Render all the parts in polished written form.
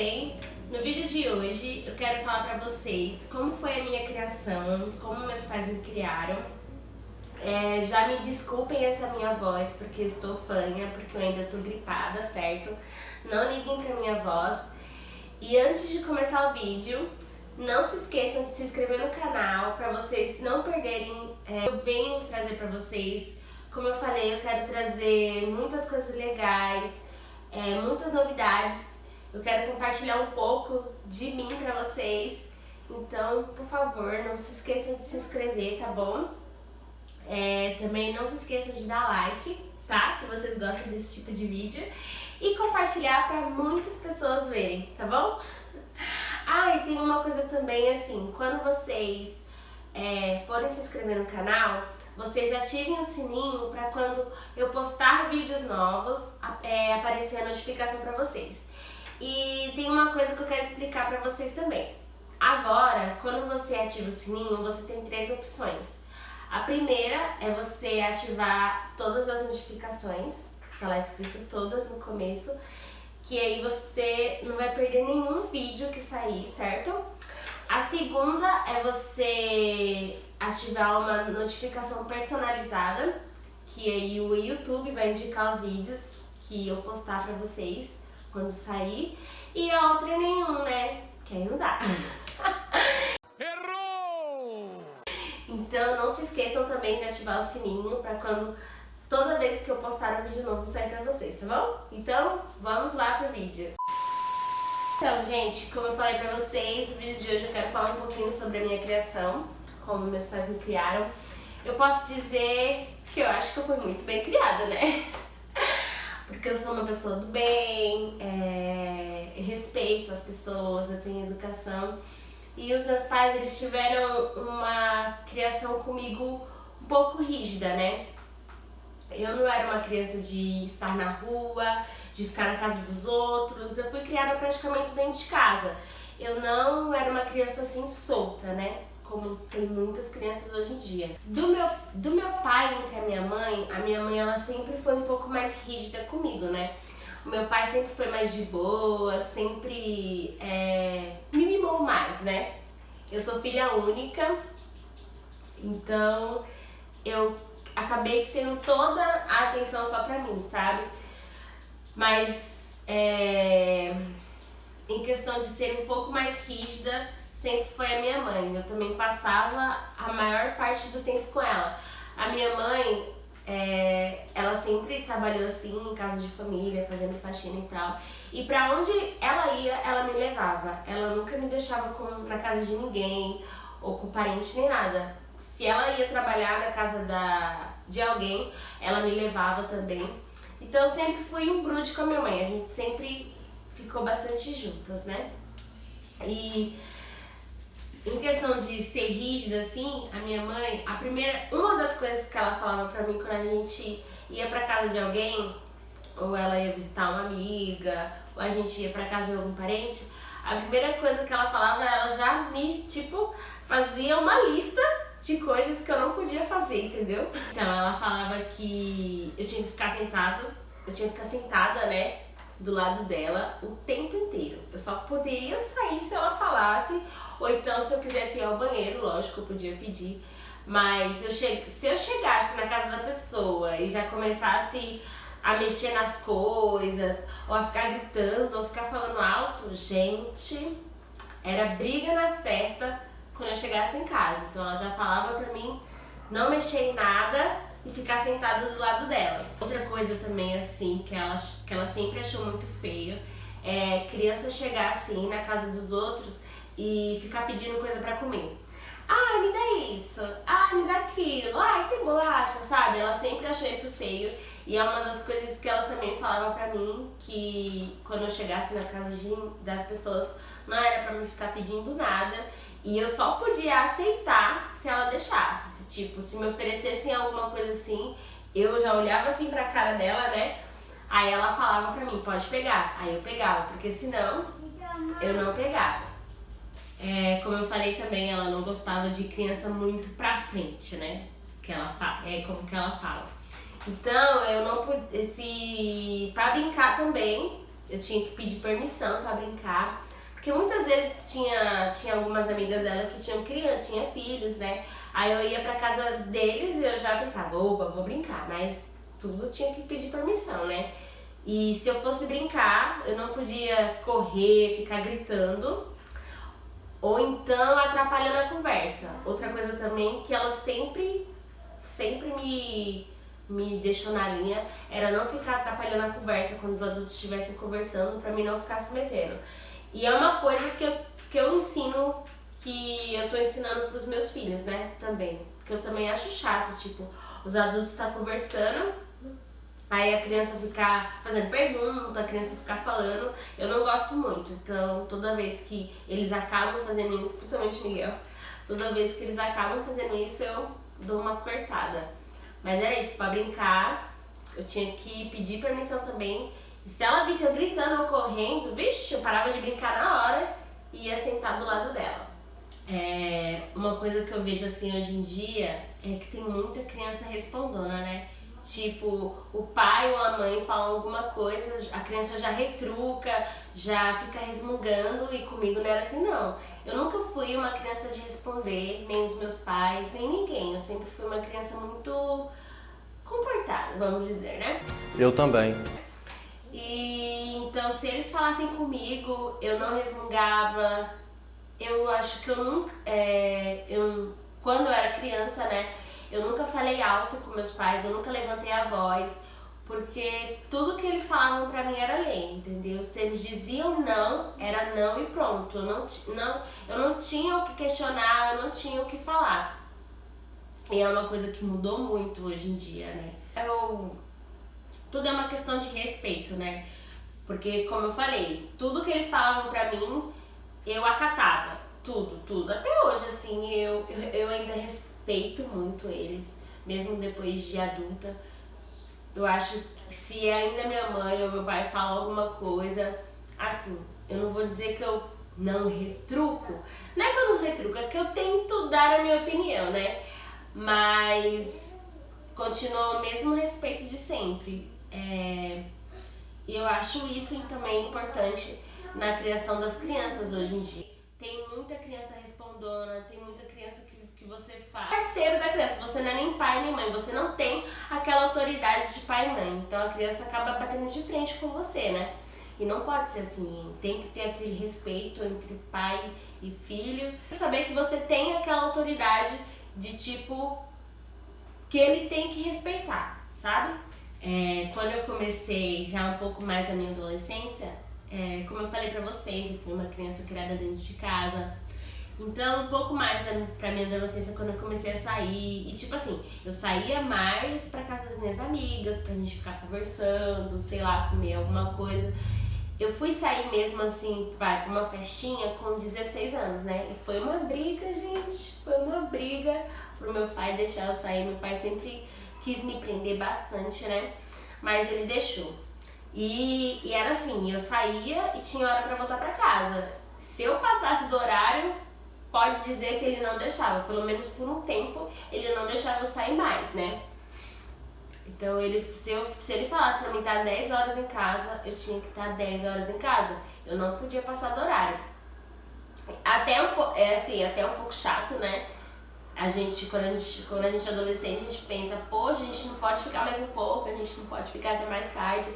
bem? No vídeo de hoje eu quero falar pra vocês como foi a minha criação, como meus pais me criaram. Já me desculpem essa minha voz porque eu estou fanha, porque eu ainda tô gripada, certo? Não liguem pra minha voz. E antes de começar o vídeo, não se esqueçam de se inscrever no canal pra vocês não perderem. Eu venho trazer pra vocês, como eu falei, eu quero trazer muitas coisas legais, muitas novidades. Eu quero compartilhar um pouco de mim pra vocês. Então, por favor, não se esqueçam de se inscrever, tá bom? Também não se esqueçam de dar like, tá? Se vocês gostam desse tipo de vídeo. E compartilhar pra muitas pessoas verem, tá bom? E tem uma coisa também, assim, quando vocês forem se inscrever no canal, vocês ativem o sininho pra quando eu postar vídeos novos, aparecer a notificação pra vocês. E tem uma coisa que eu quero explicar pra vocês também. Agora, quando você ativa o sininho, você tem 3 opções. A primeira é você ativar todas as notificações, tá lá escrito todas no começo, que aí você não vai perder nenhum vídeo que sair, certo? A segunda é você ativar uma notificação personalizada, que aí o YouTube vai indicar os vídeos que eu postar pra vocês quando sair. E a outra é nenhum, né? Que aí não dá. Errou! Então não se esqueçam também de ativar o sininho pra quando toda vez que eu postar um vídeo novo sair pra vocês, tá bom? Então vamos lá pro vídeo. Então, gente, como eu falei pra vocês, o vídeo de hoje eu quero falar um pouquinho sobre a minha criação, como meus pais me criaram. Eu posso dizer que eu acho que eu fui muito bem criada, né? Porque eu sou uma pessoa do bem, eu respeito as pessoas, eu tenho educação. E os meus pais, eles tiveram uma criação comigo um pouco rígida, né? Eu não era uma criança de estar na rua, de ficar na casa dos outros. Eu fui criada praticamente dentro de casa. Eu não era uma criança assim solta, né? Como tem muitas crianças hoje em dia. Do meu pai entre a minha mãe ela sempre foi um pouco mais rígida comigo, né? O meu pai sempre foi mais de boa, sempre me mimou mais, né? Eu sou filha única, então eu acabei tendo toda a atenção só pra mim, sabe? Mas em questão de ser um pouco mais rígida, sempre foi a minha mãe. Eu também passava a maior parte do tempo com ela. A minha mãe, ela sempre trabalhou assim, em casa de família, fazendo faxina e tal. E pra onde ela ia, ela me levava. Ela nunca me deixava pra casa de ninguém, ou com parente, nem nada. Se ela ia trabalhar na casa de alguém, ela me levava também. Então eu sempre fui um grude com a minha mãe. A gente sempre ficou bastante juntas, né? E em questão de ser rígida, assim, a minha mãe, uma das coisas que ela falava pra mim quando a gente ia pra casa de alguém, ou ela ia visitar uma amiga, ou a gente ia pra casa de algum parente, a primeira coisa que ela falava, ela já me, fazia uma lista de coisas que eu não podia fazer, entendeu? Então ela falava que eu tinha que ficar sentada, né, do lado dela o tempo inteiro. Eu só poderia sair se ela falasse, ou então se eu quisesse ir ao banheiro, lógico, eu podia pedir. Mas se eu chegasse na casa da pessoa e já começasse a mexer nas coisas, ou a ficar gritando, ou ficar falando alto, gente, era briga na certa quando eu chegasse em casa. Então ela já falava pra mim não mexer em nada e ficar sentada do lado dela. Outra coisa também, assim, que ela sempre achou muito feio, é criança chegar assim na casa dos outros e ficar pedindo coisa pra comer. Me dá isso, me dá aquilo, que bolacha, sabe? Ela sempre achou isso feio. E é uma das coisas que ela também falava pra mim, que quando eu chegasse na casa das pessoas, não era pra me ficar pedindo nada. E eu só podia aceitar se ela deixasse. Se me oferecessem alguma coisa assim, eu já olhava assim pra cara dela, né? Aí ela falava pra mim, pode pegar. Aí eu pegava, porque senão eu não pegava. Como eu falei também, ela não gostava de criança muito pra frente, né? Como que ela fala. Então, eu não podia, pra brincar também, eu tinha que pedir permissão pra brincar. Porque muitas vezes tinha algumas amigas dela que tinham criança, tinha filhos, né? Aí eu ia pra casa deles e eu já pensava, opa, vou brincar, mas tudo tinha que pedir permissão, né? E se eu fosse brincar, eu não podia correr, ficar gritando, ou então atrapalhando a conversa. Outra coisa também que ela sempre me deixou na linha era não ficar atrapalhando a conversa quando os adultos estivessem conversando, pra mim não ficar se metendo. E é uma coisa que eu ensino, que eu tô ensinando pros meus filhos, né, também. Porque eu também acho chato, tipo, os adultos estão conversando, aí a criança ficar fazendo pergunta, a criança ficar falando, eu não gosto muito. Então, toda vez que eles acabam fazendo isso, principalmente o Miguel, toda vez que eles acabam fazendo isso, eu dou uma cortada. Mas era isso, pra brincar, eu tinha que pedir permissão também. E se ela visse eu gritando ou correndo, vixe, eu parava de brincar na hora e ia sentar do lado dela. Uma coisa que eu vejo assim hoje em dia é que tem muita criança respondona, né? Tipo, o pai ou a mãe falam alguma coisa, a criança já retruca, já fica resmungando, e comigo não era assim não. Eu nunca fui uma criança de responder, nem os meus pais, nem ninguém. Eu sempre fui uma criança muito comportada, vamos dizer, né? Eu também. E então, se eles falassem comigo, eu não resmungava. Eu acho que eu nunca, quando eu era criança, né, eu nunca falei alto com meus pais, eu nunca levantei a voz, porque tudo que eles falavam pra mim era lei, entendeu? Se eles diziam não, era não e pronto. Eu não tinha o que questionar, eu não tinha o que falar. E é uma coisa que mudou muito hoje em dia, né? Tudo é uma questão de respeito, né? Porque, como eu falei, tudo que eles falavam pra mim, eu acatava. Tudo. Até hoje, assim, eu ainda respeito muito eles, mesmo depois de adulta. Eu acho que se ainda minha mãe ou meu pai falam alguma coisa, assim, eu não vou dizer que eu não retruco. Não é que eu não retruco, é que eu tento dar a minha opinião, né? Mas continua o mesmo respeito de sempre. E eu acho isso também importante na criação das crianças hoje em dia. Tem muita criança respondona, tem muita criança que você faz parceiro da criança, você não é nem pai nem mãe, você não tem aquela autoridade de pai e mãe, então a criança acaba batendo de frente com você, né? E não pode ser assim, tem que ter aquele respeito entre pai e filho, saber que você tem aquela autoridade de tipo, que ele tem que respeitar, sabe? Quando eu comecei já um pouco mais a minha adolescência, como eu falei pra vocês, eu fui uma criança criada dentro de casa. Então, um pouco mais pra minha adolescência, quando eu comecei a sair. E tipo assim, eu saía mais pra casa das minhas amigas, pra gente ficar conversando, sei lá, comer alguma coisa. Eu fui sair mesmo assim, pra uma festinha com 16 anos, né? E foi uma briga, gente. Foi uma briga pro meu pai deixar eu sair. Meu pai sempre quis me prender bastante, né? Mas ele deixou. E era assim, eu saía e tinha hora pra voltar pra casa. Se eu passasse do horário, pode dizer que ele não deixava. Pelo menos por um tempo, ele não deixava eu sair mais, né? Então, se ele falasse pra mim estar 10 horas em casa, eu tinha que estar 10 horas em casa. Eu não podia passar do horário. Até um pouco chato, né? Quando a gente é adolescente, a gente pensa, poxa, a gente não pode ficar mais um pouco, a gente não pode ficar até mais tarde.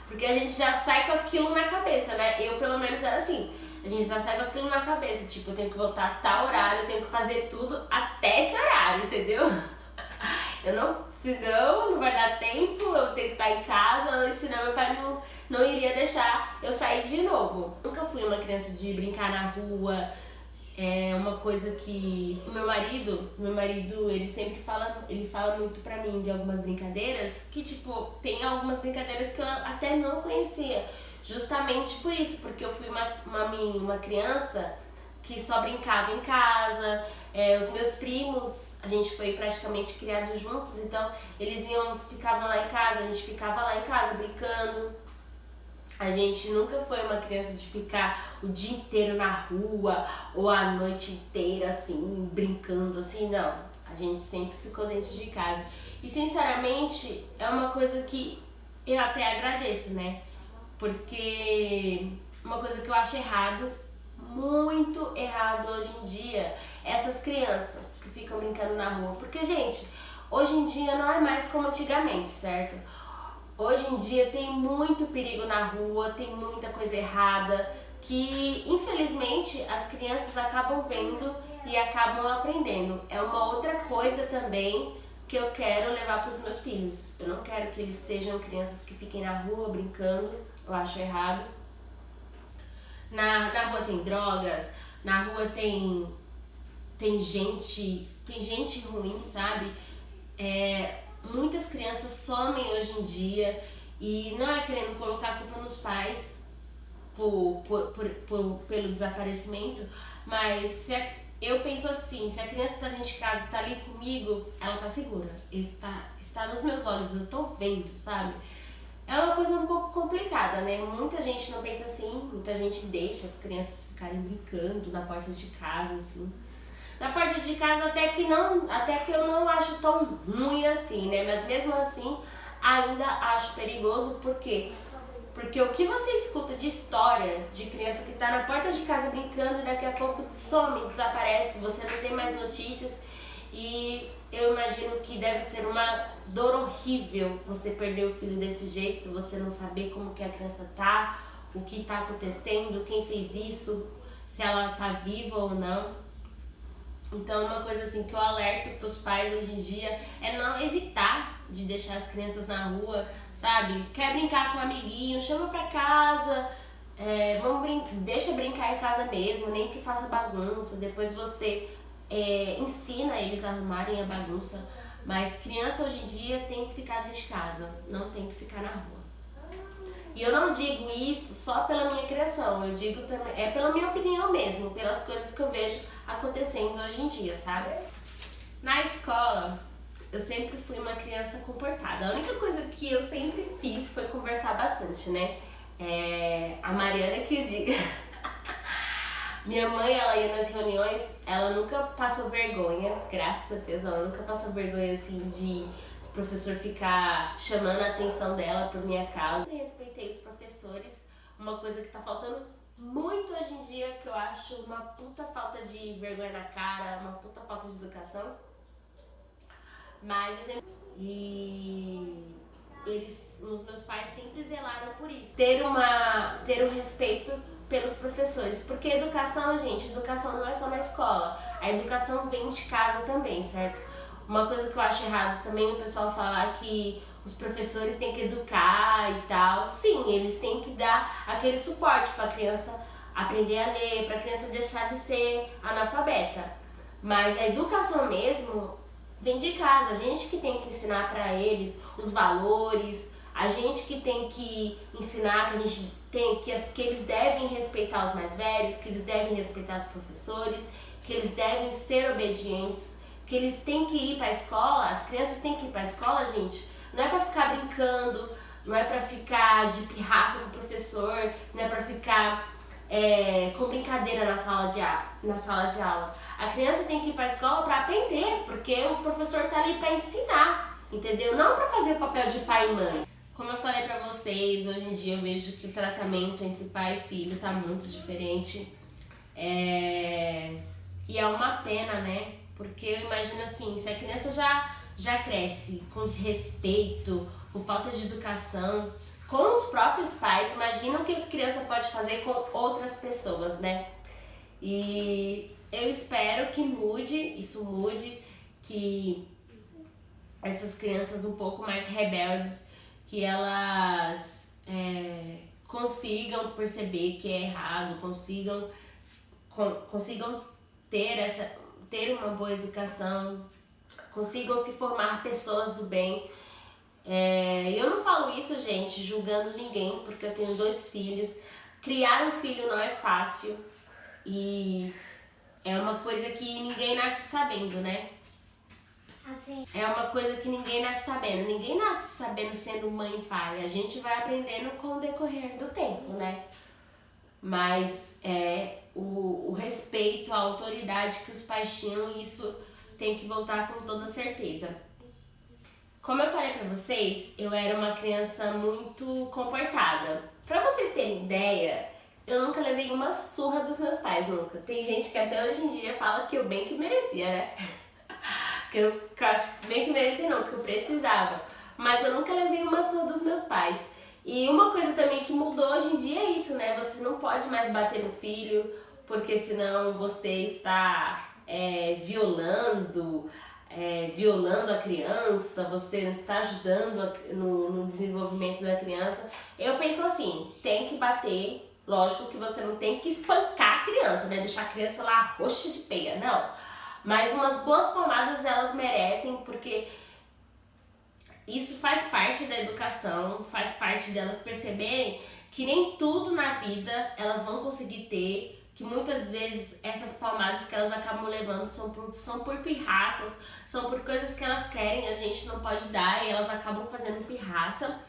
Porque a gente já sai com aquilo na cabeça, né? Eu, pelo menos, era assim. A gente já sai com aquilo na cabeça. Tipo, eu tenho que voltar a tal horário, eu tenho que fazer tudo até esse horário, entendeu? Senão não vai dar tempo, eu tenho que estar em casa, senão meu pai não iria deixar eu sair de novo. Nunca fui uma criança de brincar na rua. É uma coisa que o meu marido, ele sempre fala muito pra mim de algumas brincadeiras, que tipo, tem algumas brincadeiras que eu até não conhecia, justamente por isso, porque eu fui uma criança que só brincava em casa. Os meus primos, a gente foi praticamente criados juntos, então eles ficavam lá em casa, a gente ficava lá em casa brincando. A gente nunca foi uma criança de ficar o dia inteiro na rua ou a noite inteira, assim, brincando, assim, não. A gente sempre ficou dentro de casa. E, sinceramente, é uma coisa que eu até agradeço, né? Porque uma coisa que eu acho errado, muito errado hoje em dia, é essas crianças que ficam brincando na rua. Porque, gente, hoje em dia não é mais como antigamente, certo? Hoje em dia tem muito perigo na rua, tem muita coisa errada, que infelizmente as crianças acabam vendo e acabam aprendendo. É uma outra coisa também que eu quero levar para os meus filhos. Eu não quero que eles sejam crianças que fiquem na rua brincando, eu acho errado. Na rua tem drogas, na rua tem gente ruim, sabe? Muitas crianças somem hoje em dia e não é querendo colocar a culpa nos pais pelo desaparecimento, mas eu penso assim, se a criança está dentro de casa, está ali comigo, ela está segura, está nos meus olhos, eu estou vendo, sabe? É uma coisa um pouco complicada, né? Muita gente não pensa assim, muita gente deixa as crianças ficarem brincando na porta de casa, assim. Na porta de casa até que eu não acho tão ruim assim, né? Mas mesmo assim, ainda acho perigoso, por quê? Porque o que você escuta de história de criança que tá na porta de casa brincando e daqui a pouco some, desaparece, você não tem mais notícias. E eu imagino que deve ser uma dor horrível você perder o filho desse jeito, você não saber como que a criança tá, o que tá acontecendo, quem fez isso, se ela tá viva ou não. Então, uma coisa assim que eu alerto pros pais hoje em dia é não evitar de deixar as crianças na rua, sabe? Quer brincar com um amiguinho, chama pra casa, deixa brincar em casa mesmo, nem que faça bagunça, depois você ensina eles a arrumarem a bagunça. Mas criança hoje em dia tem que ficar dentro de casa, não tem que ficar na rua. E eu não digo isso só pela minha criação, eu digo também, pela minha opinião mesmo, pelas coisas que eu vejo acontecendo hoje em dia, sabe? Na escola, eu sempre fui uma criança comportada. A única coisa que eu sempre fiz foi conversar bastante, né? A Mariana que eu diga. Minha mãe, ela ia nas reuniões, ela nunca passou vergonha, graças a Deus, ela nunca passou vergonha assim de o professor ficar chamando a atenção dela por minha causa. Eu respeitei os professores, uma coisa que tá faltando muito hoje em dia, que eu acho uma puta falta de vergonha na cara, uma puta falta de educação. Mas os meus pais sempre zelaram por isso. Ter um respeito pelos professores, porque educação, gente, educação não é só na escola, a educação vem de casa também, certo? Uma coisa que eu acho errado também, o pessoal falar que os professores têm que educar e tal. Sim, eles têm que dar aquele suporte para a criança aprender a ler, para a criança deixar de ser analfabeta. Mas a educação mesmo vem de casa, a gente que tem que ensinar para eles os valores, a gente que tem que ensinar que eles devem respeitar os mais velhos, que eles devem respeitar os professores, que eles devem ser obedientes, que eles têm que ir para a escola, as crianças têm que ir para a escola, gente, não é para ficar brincando, não é para ficar de pirraça com o professor, não é para ficar com brincadeira na sala de aula. A criança tem que ir para a escola para aprender, porque o professor tá ali para ensinar, entendeu? Não para fazer o papel de pai e mãe. Como eu falei para vocês, hoje em dia eu vejo que o tratamento entre pai e filho tá muito diferente. E é uma pena, né? Porque eu imagino assim, se a criança já cresce com desrespeito, com falta de educação, com os próprios pais, imagina o que a criança pode fazer com outras pessoas, né? E eu espero que isso mude, que essas crianças um pouco mais rebeldes, que elas consigam perceber que é errado, consigam ter uma boa educação, consigam se formar pessoas do bem. Eu não falo isso, gente, julgando ninguém, porque eu tenho 2 filhos. Criar um filho não é fácil e é uma coisa que ninguém nasce sabendo, né? É uma coisa que ninguém nasce sabendo. Ninguém nasce sabendo sendo mãe e pai. A gente vai aprendendo com o decorrer do tempo, né? Mas o respeito, a autoridade que os pais tinham, isso tem que voltar com toda certeza. Como eu falei pra vocês, eu era uma criança muito comportada. Pra vocês terem ideia, eu nunca levei uma surra dos meus pais, nunca. Tem gente que até hoje em dia fala que eu bem que merecia, né? que eu acho bem que merecia não, que eu precisava. Mas eu nunca levei uma surra dos meus pais. E uma coisa também que mudou hoje em dia é isso, né? Você não pode mais bater no filho, porque senão você está violando a criança, você não está ajudando no desenvolvimento da criança. Eu penso assim, tem que bater, lógico que você não tem que espancar a criança, né? Deixar a criança lá roxa de peia, não. Mas umas boas palmadas elas merecem, porque isso faz parte da educação, faz parte delas perceberem que nem tudo na vida elas vão conseguir ter, que muitas vezes essas palmadas que elas acabam levando são por pirraças, são por coisas que elas querem, a gente não pode dar e elas acabam fazendo pirraça.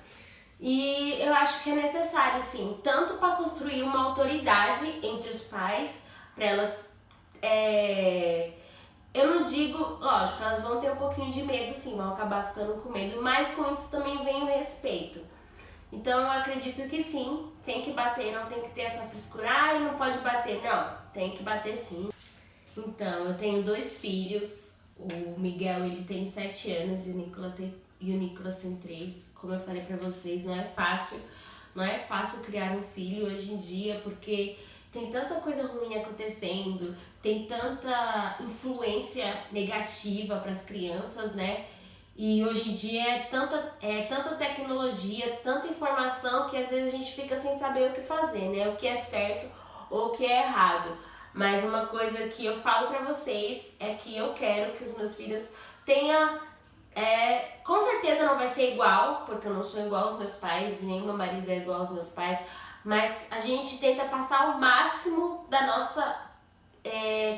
E eu acho que é necessário, sim, tanto para construir uma autoridade entre os pais, para elas... Eu não digo, lógico, elas vão ter um pouquinho de medo, sim, vão acabar ficando com medo, mas com isso também vem o respeito. Então eu acredito que sim, tem que bater, não tem que ter essa frescura, não pode bater, não, tem que bater sim. Então, eu tenho 2 filhos, o Miguel ele tem 7 anos e o Nicolas tem 3. Como eu falei pra vocês, não é fácil criar um filho hoje em dia, porque tem tanta coisa ruim acontecendo, tem tanta influência negativa para as crianças, né? E hoje em dia é tanta tecnologia, tanta informação que às vezes a gente fica sem saber o que fazer, né? O que é certo ou o que é errado. Mas uma coisa que eu falo pra vocês é que eu quero que os meus filhos tenham... com certeza não vai ser igual, porque eu não sou igual aos meus pais, nem meu marido é igual aos meus pais, mas a gente tenta passar o máximo da nossa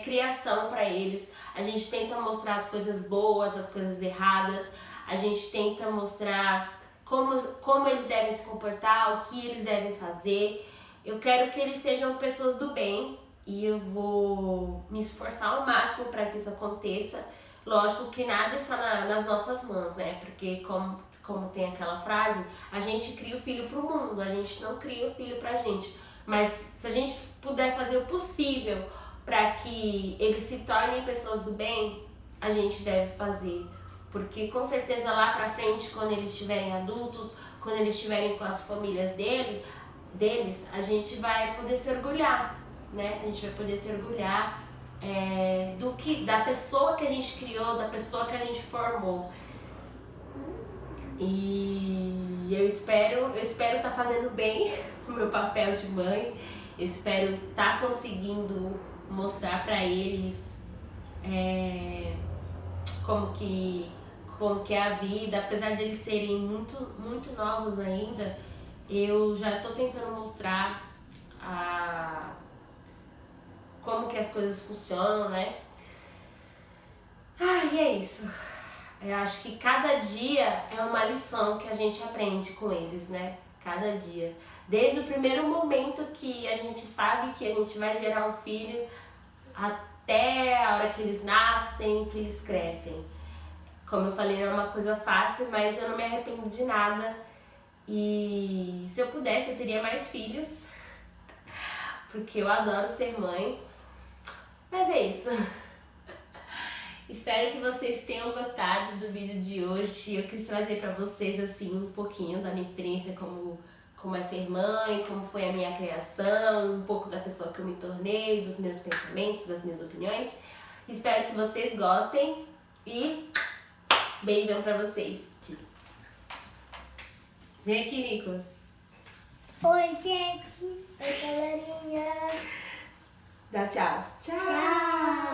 criação para eles. A gente tenta mostrar as coisas boas, as coisas erradas, a gente tenta mostrar como eles devem se comportar, o que eles devem fazer. Eu quero que eles sejam pessoas do bem e eu vou me esforçar ao máximo para que isso aconteça. Lógico que nada está nas nossas mãos, né? Porque como tem aquela frase, a gente cria o filho pro mundo, a gente não cria o filho pra gente. Mas se a gente puder fazer o possível para que eles se tornem pessoas do bem, a gente deve fazer. Porque com certeza lá pra frente, quando eles estiverem adultos, quando eles estiverem com as famílias deles, a gente vai poder se orgulhar, né? A gente vai poder se orgulhar da pessoa que a gente criou, da pessoa que a gente formou. E eu espero estar fazendo bem o meu papel de mãe. Eu espero estar conseguindo mostrar para eles como que é a vida. Apesar de eles serem muito, muito novos ainda, eu já estou tentando mostrar como que as coisas funcionam, né? E é isso. Eu acho que cada dia é uma lição que a gente aprende com eles, né? Cada dia. Desde o primeiro momento que a gente sabe que a gente vai gerar um filho até a hora que eles nascem, que eles crescem. Como eu falei, não é uma coisa fácil, mas eu não me arrependo de nada. E se eu pudesse, eu teria mais filhos, porque eu adoro ser mãe. Mas é isso. Espero que vocês tenham gostado do vídeo de hoje. Eu quis trazer pra vocês assim um pouquinho da minha experiência como é ser mãe, como foi a minha criação, um pouco da pessoa que eu me tornei, dos meus pensamentos, das minhas opiniões. Espero que vocês gostem e beijão pra vocês. Vem aqui, Nicolas. Oi, gente. Oi, galerinha. Dá tchau. Tchau.